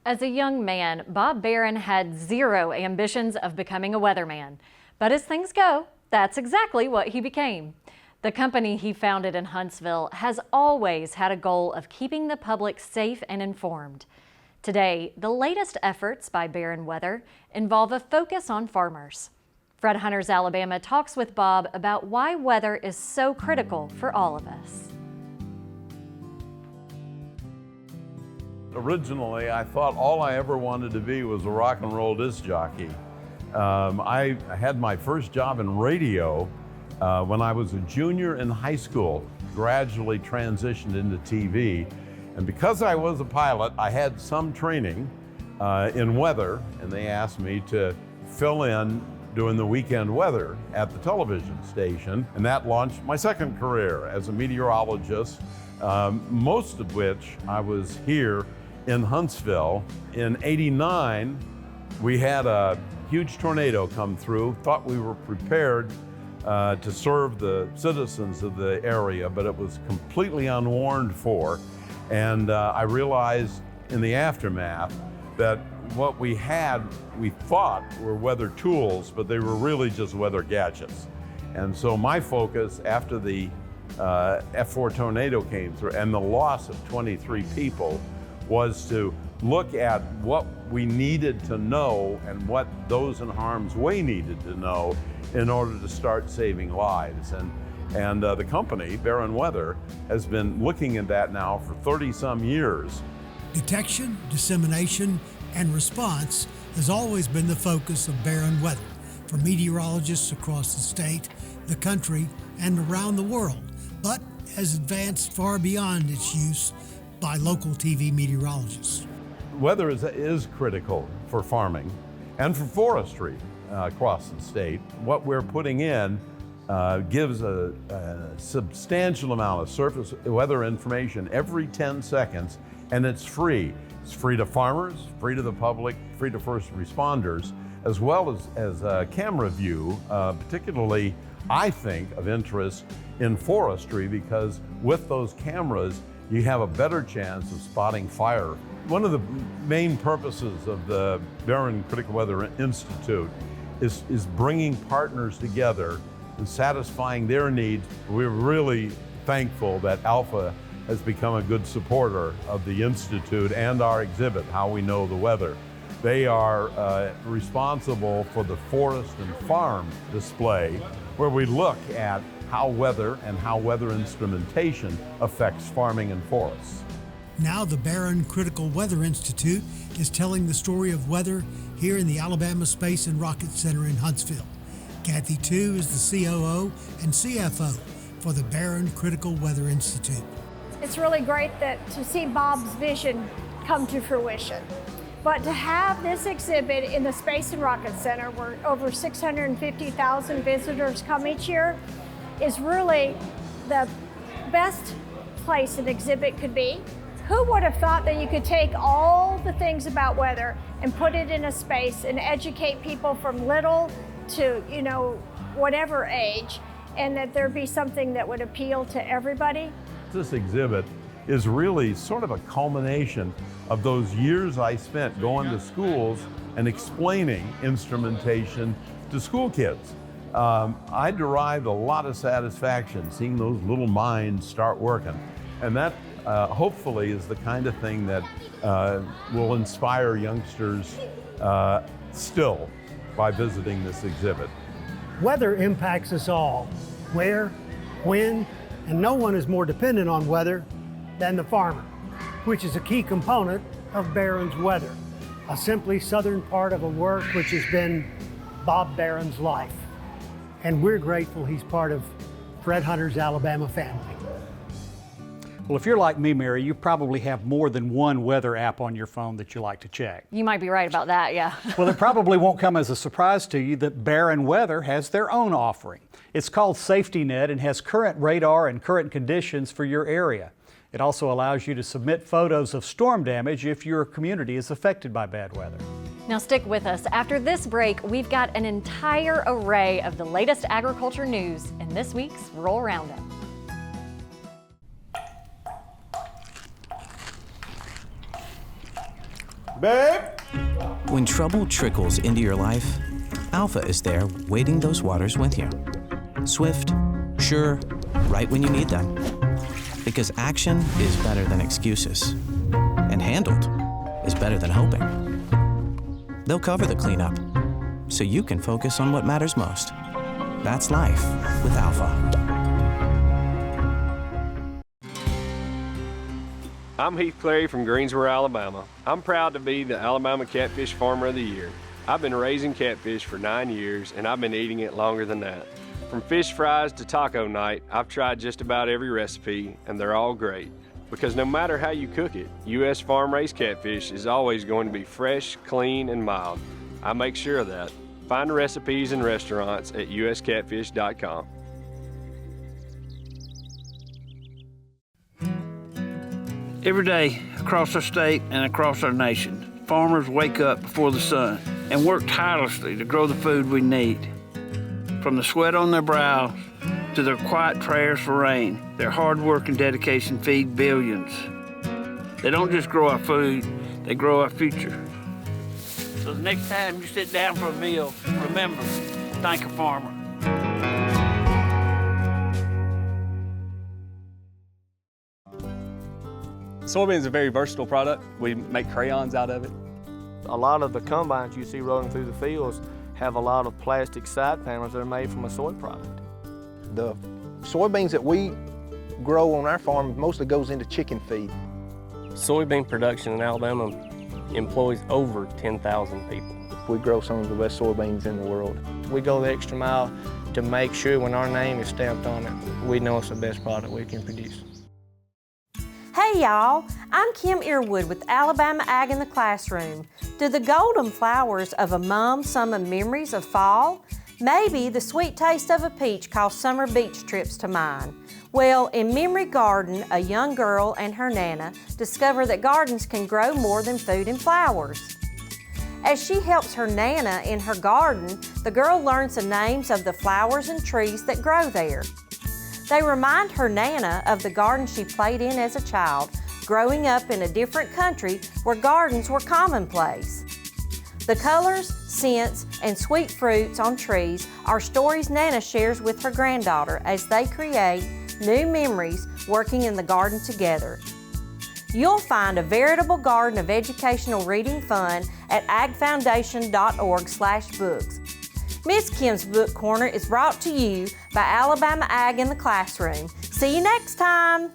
As a young man, Bob Barron had zero ambitions of becoming a weatherman. But as things go, that's exactly what he became. The company he founded in Huntsville has always had a goal of keeping the public safe and informed. Today, the latest efforts by Barron Weather involve a focus on farmers. Fred Hunters, Alabama talks with Bob about why weather is so critical for all of us. Originally, I thought all I ever wanted to be was a rock and roll disc jockey. I had my first job in radio when I was a junior in high school, gradually transitioned into TV. And because I was a pilot, I had some training in weather, and they asked me to fill in doing the weekend weather at the television station. And that launched my second career as a meteorologist, most of which I was here in Huntsville. In '89, we had a huge tornado come through. Thought we were prepared to serve the citizens of the area, but it was completely unwarned for. And I realized in the aftermath that what we had, we thought were weather tools, but they were really just weather gadgets. And so my focus after the F4 tornado came through and the loss of 23 people was to look at what we needed to know and what those in harm's way needed to know in order to start saving lives. And the company, Barron Weather, has been looking at that now for 30-some years. Detection, dissemination, and response has always been the focus of Barron Weather for meteorologists across the state, the country, and around the world, but has advanced far beyond its use by local TV meteorologists. Weather is critical for farming and for forestry across the state. What we're putting in gives a substantial amount of surface weather information every 10 seconds, and it's free. It's free to farmers, free to the public, free to first responders, as well as camera view, particularly, I think, of interest in forestry, because with those cameras, you have a better chance of spotting fire. One of the main purposes of the Barron Critical Weather Institute is bringing partners together and satisfying their needs. We're really thankful that Alpha has become a good supporter of the Institute and our exhibit, How We Know the Weather. They are responsible for the Forest and Farm display, where we look at how weather and how weather instrumentation affects farming and forests. Now the Barron Critical Weather Institute is telling the story of weather here in the Alabama Space and Rocket Center in Huntsville. Kathy Tu is the COO and CFO for the Barron Critical Weather Institute. It's really great to see Bob's vision come to fruition. But to have this exhibit in the Space and Rocket Center, where over 650,000 visitors come each year, is really the best place an exhibit could be. Who would have thought that you could take all the things about weather and put it in a space and educate people from little to, whatever age, and that there'd be something that would appeal to everybody? This exhibit is really sort of a culmination of those years I spent going to schools and explaining instrumentation to school kids. I derived a lot of satisfaction seeing those little minds start working. And that hopefully is the kind of thing that will inspire youngsters still by visiting this exhibit. Weather impacts us all, where, when, and no one is more dependent on weather than the farmer, which is a key component of Barron's Weather, a simply southern part of a work which has been Bob Barron's life. And we're grateful he's part of Fred Hunters' Alabama family. Well, if you're like me, Mary, you probably have more than one weather app on your phone that you like to check. You might be right about that, yeah. Well, it probably won't come as a surprise to you that Barron Weather has their own offering. It's called Safety Net and has current radar and current conditions for your area. It also allows you to submit photos of storm damage if your community is affected by bad weather. Now stick with us. After this break, we've got an entire array of the latest agriculture news in this week's Rural Roundup. Babe? When trouble trickles into your life, Alpha is there wading those waters with you. Swift, sure, right when you need them. Because action is better than excuses. And handled is better than hoping. They'll cover the cleanup, so you can focus on what matters most. That's life with Alpha. I'm Heath Clary from Greensboro, Alabama. I'm proud to be the Alabama Catfish Farmer of the Year. I've been raising catfish for 9 years, and I've been eating it longer than that. From fish fries to taco night, I've tried just about every recipe, and they're all great. Because no matter how you cook it, U.S. farm-raised catfish is always going to be fresh, clean, and mild. I make sure of that. Find recipes and restaurants at uscatfish.com. Every day, across our state and across our nation, farmers wake up before the sun and work tirelessly to grow the food we need. From the sweat on their brows to their quiet prayers for rain, their hard work and dedication feed billions. They don't just grow our food, they grow our future. So the next time you sit down for a meal, remember, thank a farmer. Soybeans are a very versatile product. We make crayons out of it. A lot of the combines you see rolling through the fields have a lot of plastic side panels that are made from a soy product. The soybeans that we grow on our farm mostly goes into chicken feed. Soybean production in Alabama employs over 10,000 people. We grow some of the best soybeans in the world. We go the extra mile to make sure when our name is stamped on it, we know it's the best product we can produce. Hey y'all, I'm Kim Earwood with Alabama Ag in the Classroom. Do the golden flowers of a mum summon memories of fall? Maybe the sweet taste of a peach calls summer beach trips to mind. Well, in Memory Garden, a young girl and her Nana discover that gardens can grow more than food and flowers. As she helps her Nana in her garden, the girl learns the names of the flowers and trees that grow there. They remind her Nana of the garden she played in as a child, growing up in a different country where gardens were commonplace. The colors, scents, and sweet fruits on trees are stories Nana shares with her granddaughter as they create new memories working in the garden together. You'll find a veritable garden of educational reading fun at agfoundation.org/books. Miss Kim's Book Corner is brought to you by Alabama Ag in the Classroom. See you next time.